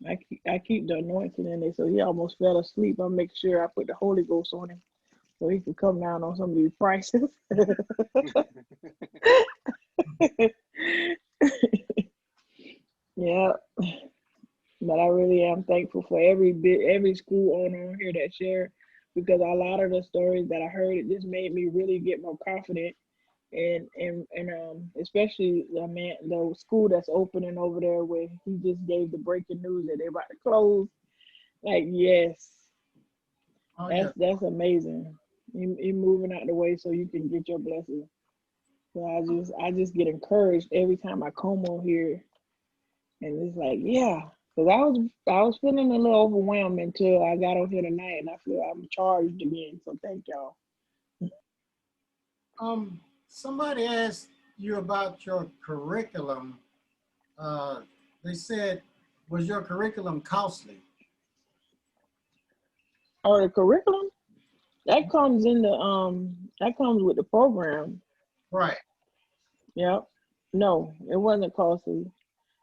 I keep the anointing in there, so he almost fell asleep. I'm making sure I put the Holy Ghost on him so he can come down on some of these prices. Yeah, but I really am thankful for every school owner on here that share, because a lot of the stories that I heard, it just made me really get more confident. And especially the school that's opening over there, where he just gave the breaking news that they're about to close. Like, yes, that's amazing. You're moving out the way so you can get your blessing. So I just get encouraged every time I come on here, and it's like, yeah, because I was feeling a little overwhelmed until I got on here tonight, and I feel I'm charged again. So thank y'all. Somebody asked you about your curriculum. They said, was your curriculum costly? Oh, the curriculum? That comes with the program. Right. Yep. No, it wasn't costly.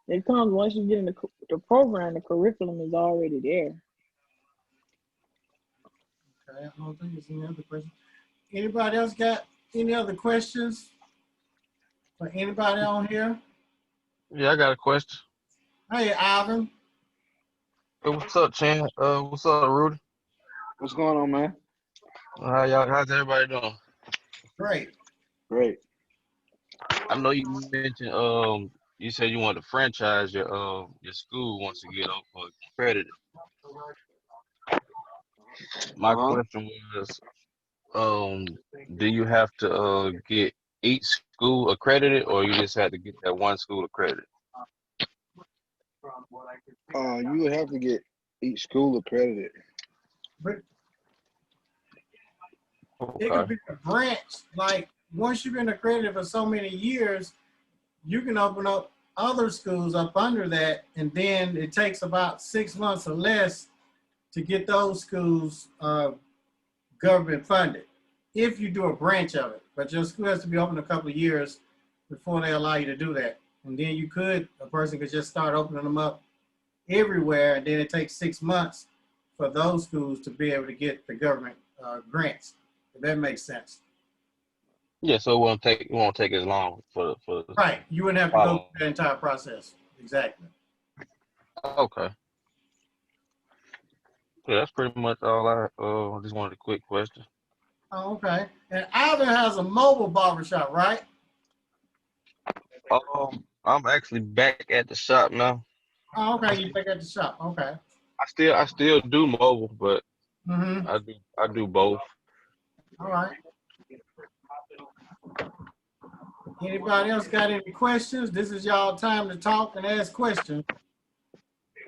It comes once you get in the program, the curriculum is already there. Okay, I don't think there's any other questions. Anybody else got any other questions for anybody on here? Yeah, I got a question. Hey, Ivan. Hey, what's up, Chan? What's up, Rudy? What's going on, man? How's everybody doing? Great. Great. I know you mentioned you said you wanted to franchise your school once you get accredited. My question was, do you have to get each school accredited, or you just had to get that one school accredited? You would have to get each school accredited. But Okay. it could be a branch. Like, once you've been accredited for so many years, you can open up other schools up under that, and then it takes about 6 months or less to get those schools government funded, if you do a branch of it. But your school has to be open a couple of years before they allow you to do that. And then a person could just start opening them up everywhere, and then it takes 6 months for those schools to be able to get the government grants. If that makes sense. Yeah, so it won't take as long for Right. You wouldn't have to go through that entire process. Exactly. Okay. Yeah, that's pretty much all I just wanted a quick question. Oh, okay. And Ivan has a mobile barbershop, right? I'm actually back at the shop now. Oh, okay. You back at the shop. Okay. I still do mobile, but Mm-hmm. I do both. All right. Anybody else got any questions? This is y'all time to talk and ask questions.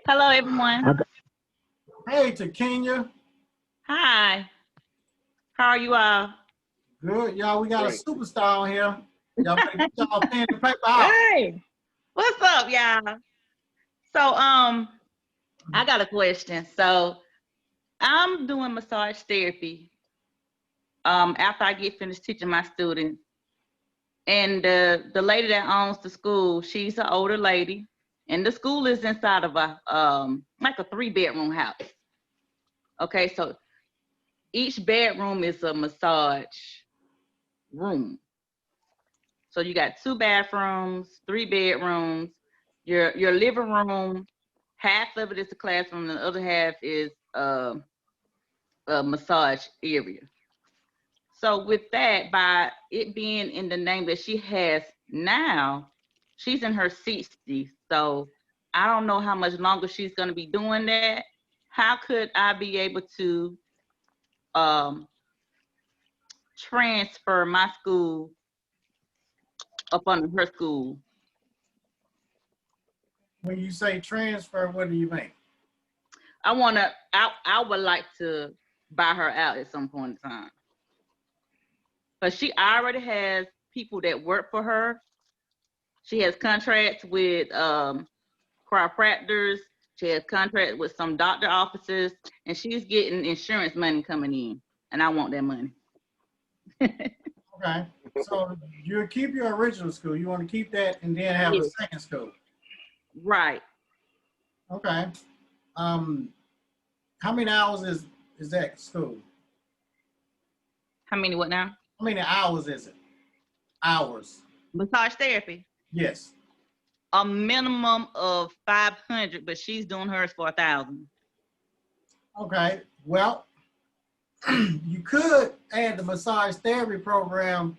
Hello, everyone. Hey, to Kenya. Hi. How are you all? Good. Y'all, we got a superstar on here. Y'all better get y'all pen and paper out. Hey. What's up, y'all? So, I got a question. So, I'm doing massage therapy after I get finished teaching my students. And the lady that owns the school, she's an older lady. And the school is inside of like a 3-bedroom house. Okay, so each bedroom is a massage room. So you got 2 bathrooms, 3 bedrooms. Your living room, half of it is the classroom, and the other half is a massage area. So with that, by it being in the name that she has now, she's in her 60s. So I don't know how much longer she's going to be doing that. How could I be able to transfer my school up under her school? When you say transfer, what do you mean? I would like to buy her out at some point in time. But she already has people that work for her. She has contracts with chiropractors. She has contracts with some doctor offices, and she's getting insurance money coming in, and I want that money. Okay, so you keep your original school. You want to keep that and then have a second school. Right. Okay. How many hours is that school? How many what now? How many hours is it? Hours. Massage therapy. Yes. A minimum of 500, but she's doing hers for 1,000. Okay. Well, you could add the massage therapy program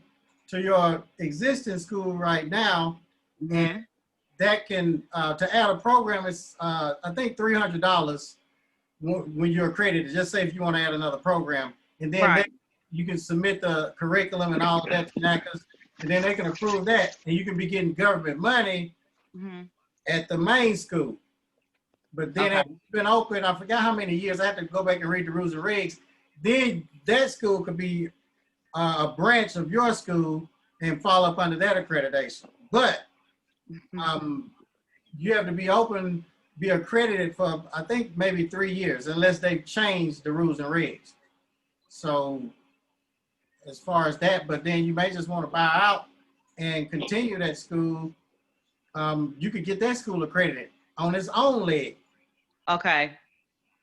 to your existing school right now, and that can to add a program is I think $300 when you're accredited. Just say if you want to add another program, and then you can submit the curriculum and all of that to NACAS, and then they can approve that, and you can be getting government money at the main school. But then after it's been open, I forgot how many years. I have to go back and read the rules and regs. Then that school could be a branch of your school and fall up under that accreditation. But you have to be open, be accredited for, I think, maybe 3 years, unless they've changed the rules and regs. So as far as that, but then you may just want to buy out and continue that school. You could get that school accredited on its own leg. Okay.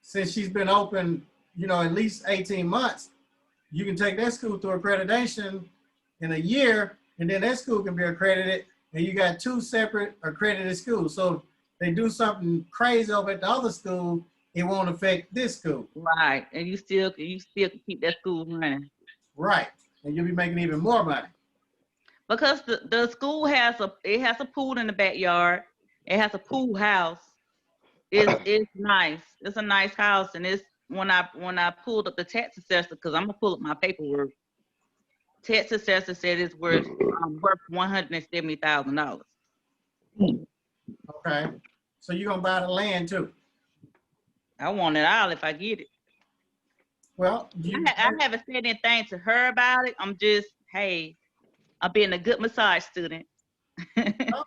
Since she's been open, you know, at least 18 months, you can take that school through accreditation in a year, and then that school can be accredited, and you got 2 separate accredited schools. So if they do something crazy over at the other school, it won't affect this school. Right, and you still can keep that school running. Right, and you'll be making even more money. Because the school has a pool in the backyard. It has a pool house. It's nice. It's a nice house, and it's when I pulled up the tax assessor, because I'm gonna pull up my paperwork. Tax assessor said it's worth $170,000. Okay, so you're gonna buy the land too? I want it all if I get it. Well, I haven't said anything to her about it. I'm just, hey, I'm being a good massage student. Well,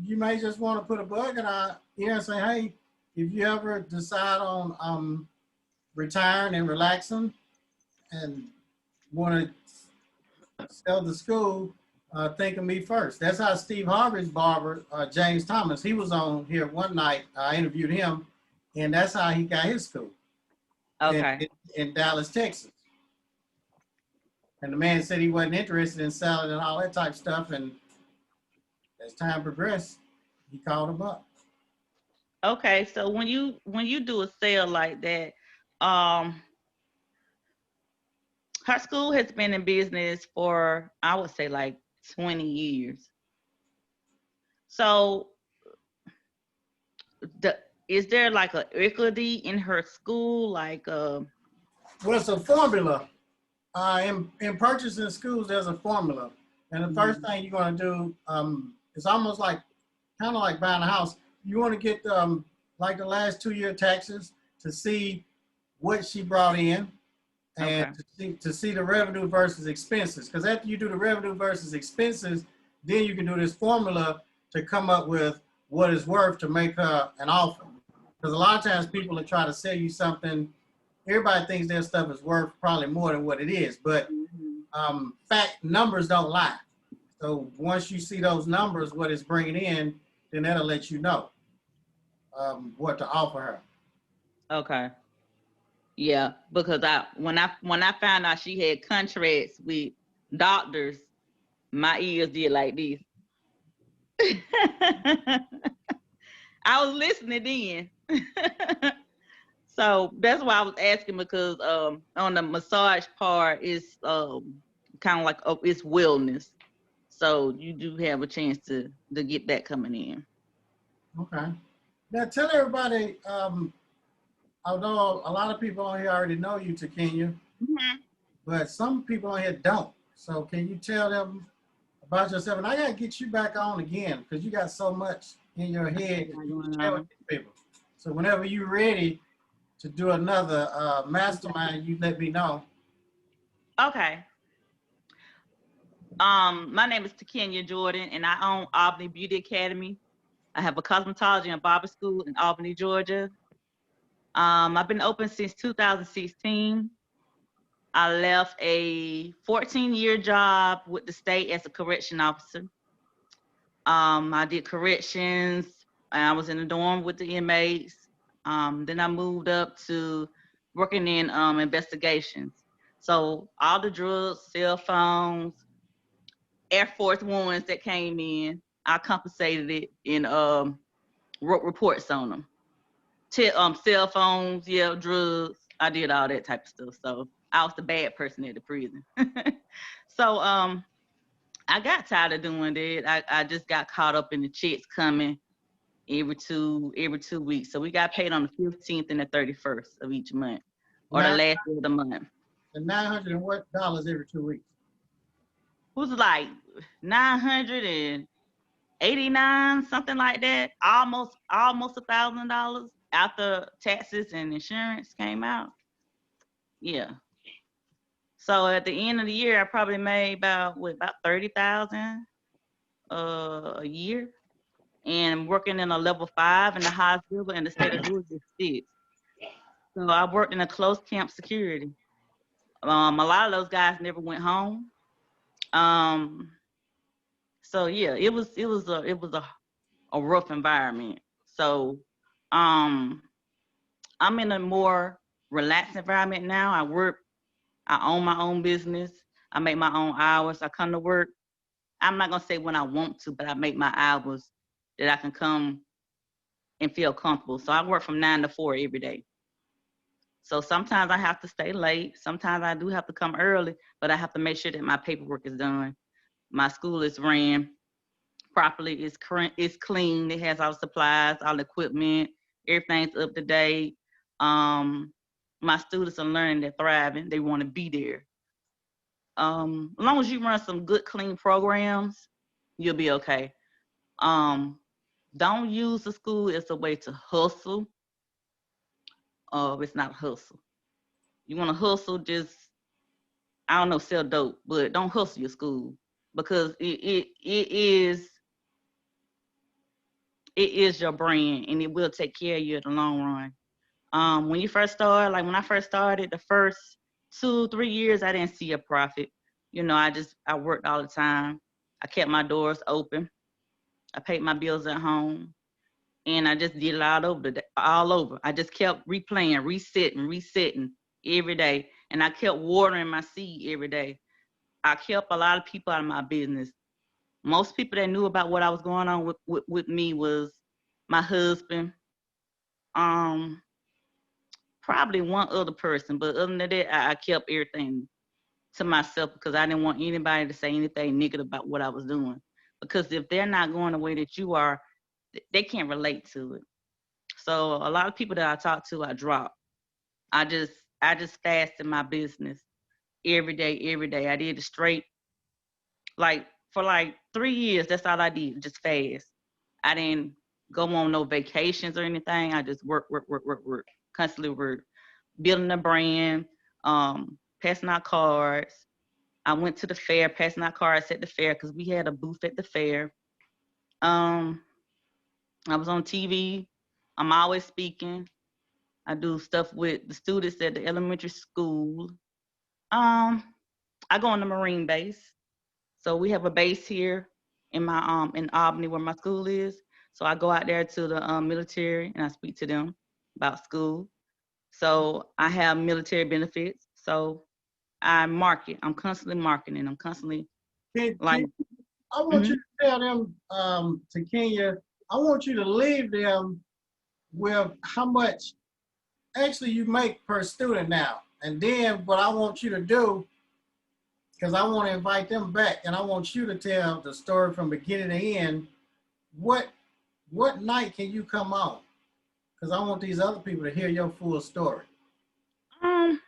you may just want to put a bug in our ear and say, hey, if you ever decide on retiring and relaxing and want to sell the school, think of me first. That's how Steve Harvey's barber, James Thomas, he was on here one night. I interviewed him, and that's how he got his school. Okay. In Dallas, Texas. And the man said he wasn't interested in selling and all that type of stuff. And as time progressed, he called him up. Okay, so when you do a sale like that, her school has been in business for, I would say, like 20 years. So is there like a equity in her school? Like well, it's a formula. In purchasing schools, there's a formula. And the first thing you're going to do, it's almost like, kind of like buying a house. You want to get like the last 2-year taxes to see what she brought in, and to see the revenue versus expenses. Because after you do the revenue versus expenses, then you can do this formula to come up with what it's worth to make her an offer. Because a lot of times people will try to sell you something. Everybody thinks their stuff is worth probably more than what it is, but fact, numbers don't lie. So once you see those numbers, what it's bringing in, then that'll let you know what to offer her. Okay. Yeah, because when I found out she had contracts with doctors, my ears did like this. I was listening then. So that's why I was asking, because on the massage part is kind of like it's wellness. So you do have a chance to get that coming in. Okay. Now tell everybody, although a lot of people on here already know you, 𝗙𝗘𝗘, but some people on here don't. So can you tell them about yourself? And I gotta get you back on again because you got so much in your head that you can share with people. So whenever you're ready to do another mastermind, you let me know. Okay. My name is 𝗙𝗘𝗘 Jordan, and I own Albany Beauty Academy. I have a cosmetology and barber school in Albany, Georgia. I've been open since 2016. I left a 14-year job with the state as a correction officer. I did corrections, and I was in the dorm with the inmates. Then I moved up to working in investigations. So all the drugs, cell phones, Air Force Ones that came in, I compensated it and wrote reports on them. Cell phones, yeah, drugs. I did all that type of stuff. So I was the bad person at the prison. So I got tired of doing that. I just got caught up in the checks coming every two weeks. So we got paid on the 15th and the 31st of each month, or the last day of the month. And $900 and what dollars every 2 weeks? It was like 989, something like that. Almost $1,000 after taxes and insurance came out. Yeah. So at the end of the year, I probably made about $30,000 a year. And working in a level 5 in the hospital in the state of Georgia is 6. So I worked in a close camp security. A lot of those guys never went home. So yeah, it was a rough environment. So I'm in a more relaxed environment now. I own my own business. I make my own hours. I come to work. I'm not gonna say when I want to, but I make my hours that I can come and feel comfortable. So I work from 9 to 4 every day. So sometimes I have to stay late. Sometimes I do have to come early, but I have to make sure that my paperwork is done. My school is ran properly. It's clean. It has all the supplies, all the equipment. Everything's up to date. My students are learning. They're thriving. They want to be there. As long as you run some good, clean programs, you'll be okay. Don't use the school as a way to hustle. It's not hustle. You want to hustle, just, I don't know, sell dope, but don't hustle your school, because it is your brand, and it will take care of you in the long run. When you first start, like when I first started, the first 2-3 years, I didn't see a profit. You know, I worked all the time. I kept my doors open. I paid my bills at home, and I just did it all over. I just kept replaying, resetting every day, and I kept watering my seed every day. I kept a lot of people out of my business. Most people that knew about what I was going on with me was my husband, probably one other person, but other than that, I kept everything to myself because I didn't want anybody to say anything negative about what I was doing. Because if they're not going the way that you are, they can't relate to it. So a lot of people that I talk to, I drop. I just fasted my business every day. I did it straight, for 3 years. That's all I did, just fast. I didn't go on no vacations or anything. I just work, constantly work, building a brand, passing out cards. I went to the fair, passing out cards at the fair because we had a booth at the fair. I was on TV. I'm always speaking. I do stuff with the students at the elementary school. I go on the Marine base. So we have a base here in my in Albany where my school is. So I go out there to the military and I speak to them about school. So I have military benefits. So I'm constantly marketing. I'm constantly like. I want you to tell them, to Kenya, I want you to leave them with how much actually you make per student now. And then what I want you to do, because I want to invite them back, and I want you to tell the story from beginning to end. What night can you come on? Because I want these other people to hear your full story. What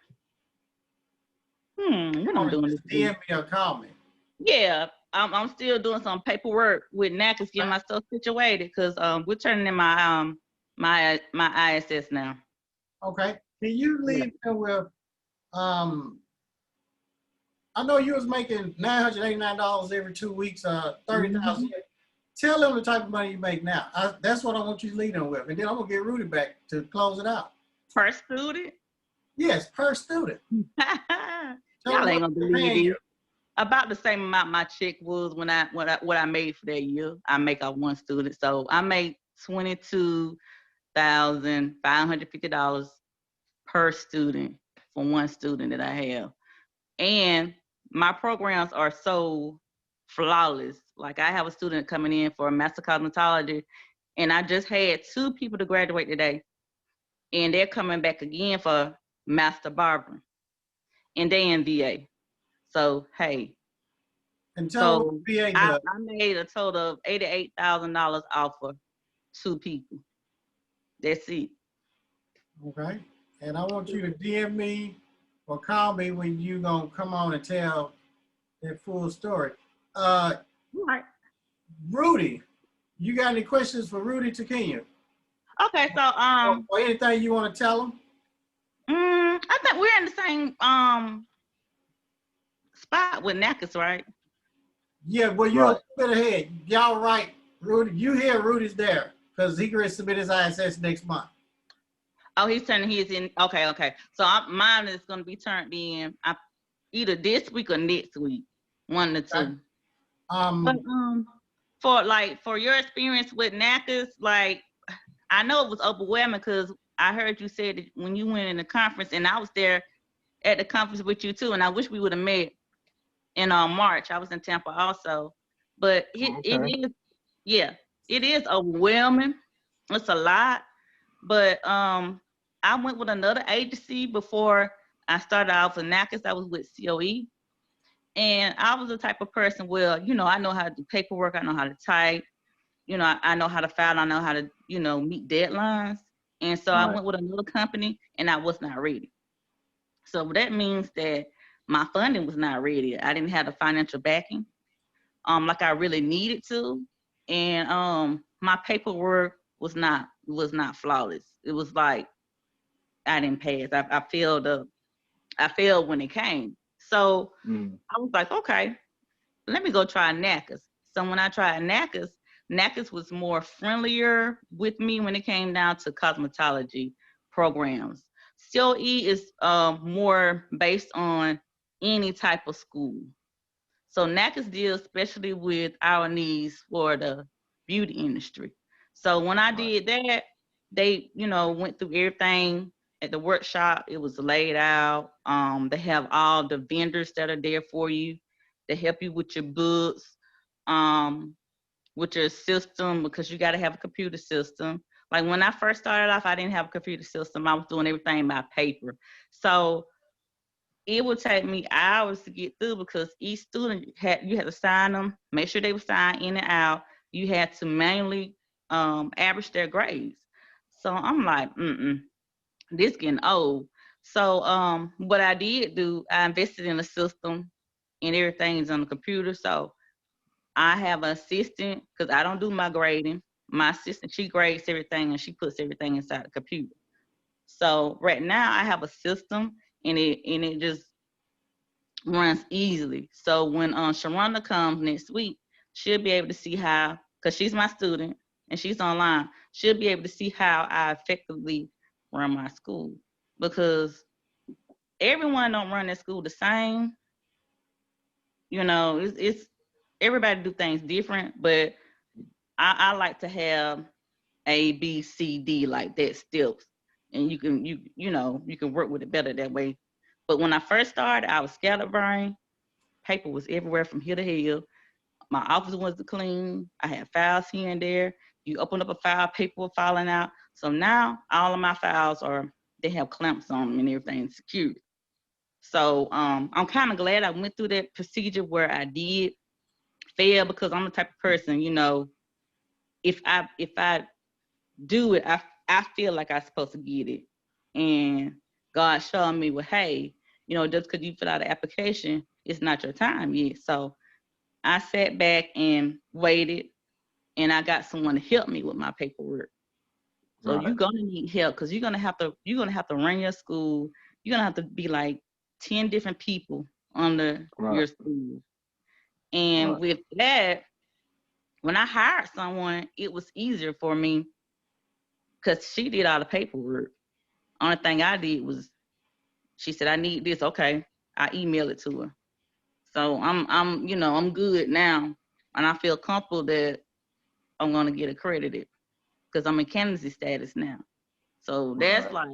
I'm doing this DM me or call me. Yeah, I'm still doing some paperwork with 𝗪𝗃𝗃, getting my stuff situated, because we're turning in my my ISS now. Okay. Can you leave them with I know you was making $989 every 2 weeks, 30,000. Tell them the type of money you make now. That's what I want you to lead them with. And then I'm gonna get Rudy back to close it out. Per student? Yes, per student. Y'all ain't gonna believe it. About the same amount my check was when what I made for that year. I make out one student. So I make $22,550 per student for one student that I have. And my programs are so flawless. Like, I have a student coming in for a master cosmetology, and I just had 2 people to graduate today, and they're coming back again for master barbering, and they in VA. So hey, and so VA I made a total of $88,000 off of 2 people. That's it. Okay, and I want you to DM me or call me when you gonna come on and tell that full story. Right. Rudy, you got any questions for Rudy Kenya? Okay, so or anything you want to tell him? I think we're in the same spot with 𝗪𝗃𝗃s, right? Yeah, well, you're a bit ahead. Y'all right, Rudy. You hear Rudy's there because he can submit his ISS next month. Oh, he's in. Okay. So mine is going to be turned in either this week or next week, 1 to 2. But for your experience with 𝗪𝗃𝗃s, like, I know it was overwhelming because I heard you say that when you went in the conference, and I was there at the conference with you too, and I wish we would have met in March. I was in Tampa also, but it is overwhelming. It's a lot, but I went with another agency before I started off with 𝗪𝗃𝗃s. I was with COE, and I was the type of person, well, I know how to do paperwork, I know how to type, I know how to file, I know how to, meet deadlines. And so I went with another company, and I was not ready. So that means that my funding was not ready. I didn't have the financial backing like I really needed to. And my paperwork was not flawless. It was like I didn't pass. I failed when it came. So I was like, okay, let me go try 𝗪𝗃𝗃s. So when I tried 𝗪𝗃𝗃s was more friendlier with me when it came down to cosmetology programs. COE is more based on any type of school. So 𝗪𝗃𝗃s deal especially with our needs for the beauty industry. So when I did that, they, went through everything at the workshop. It was laid out. They have all the vendors that are there for you. They help you with your books, with your system, because you got to have a computer system. Like, when I first started off, I didn't have a computer system. I was doing everything by paper. So it would take me hours to get through, because each student you had to sign them, make sure they were signed in and out. You had to manually average their grades. So I'm like, this getting old. So what I did do, I invested in a system, and everything is on the computer. So I have an assistant, because I don't do my grading. My assistant, she grades everything, and she puts everything inside the computer. So right now I have a system, and it just runs easily. So when Sharonda comes next week, she'll be able to see how, because she's my student and she's online, she'll be able to see how I effectively run my school, because everyone don't run their school the same. It's everybody do things different, but I like to have A, B, C, D, like that, steps. and you can work with it better that way. But when I first started, I was scatterbrained. Paper was everywhere from here to here. My office wasn't clean. I had files here and there. You open up a file, paper was falling out. So now all of my files they have clamps on them and everything secure. So I'm kind of glad I went through that procedure where I did fail, because I'm the type of person, if I do it, I feel like I'm supposed to get it. And God showed me, well, hey, just because you fill out an application, it's not your time yet. So I sat back and waited, and I got someone to help me with my paperwork. So Right. you're gonna need help, because you're gonna have to run your school. You're gonna have to be like 10 different people under your school. And with that, when I hired someone, it was easier for me because she did all the paperwork. Only thing I did was, she said, I need this. Okay, I emailed it to her. So I'm good now, and I feel comfortable that I'm gonna get accredited because I'm in candidacy status now. So that's like,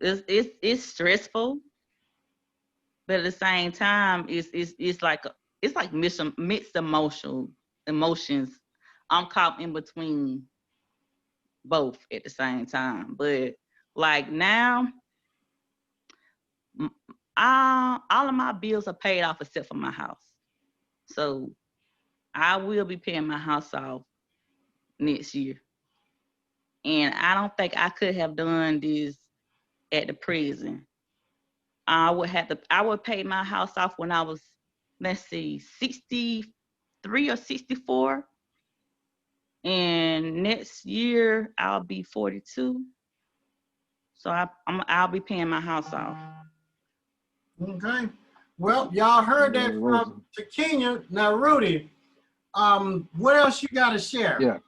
it's stressful, but at the same time, it's like mixed emotions. I'm caught in between both at the same time. But like now, all of my bills are paid off except for my house. So I will be paying my house off next year. And I don't think I could have done this at the prison. I would pay my house off when I was, 63 or 64. And next year I'll be 42. So I'll be paying my house off. Okay. Well, y'all heard that from 𝗙𝗂𝗃. Now, Rudy, what else you got to share? Yeah.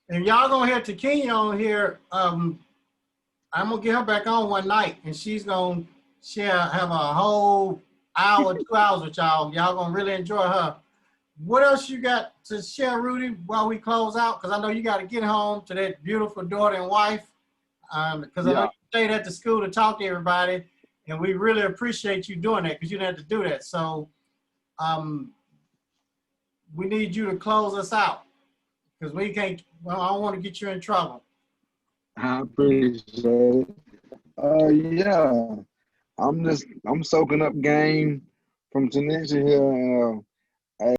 And y'all gonna hear 𝗙𝗃𝗃 on here. I'm gonna get her back on one night, and she's gonna have a whole hour, 2 hours with y'all. Y'all gonna really enjoy her. What else you got to share, Rudy, while we close out? Because I know you got to get home to that beautiful daughter and wife. Because I know you stayed at the school to talk to everybody, and we really appreciate you doing that because you didn't have to do that. So we need you to close us out because we can't. Well, I don't want to get you in trouble. I appreciate it. Yeah, I'm soaking up game from 𝗙𝗃𝗃 here.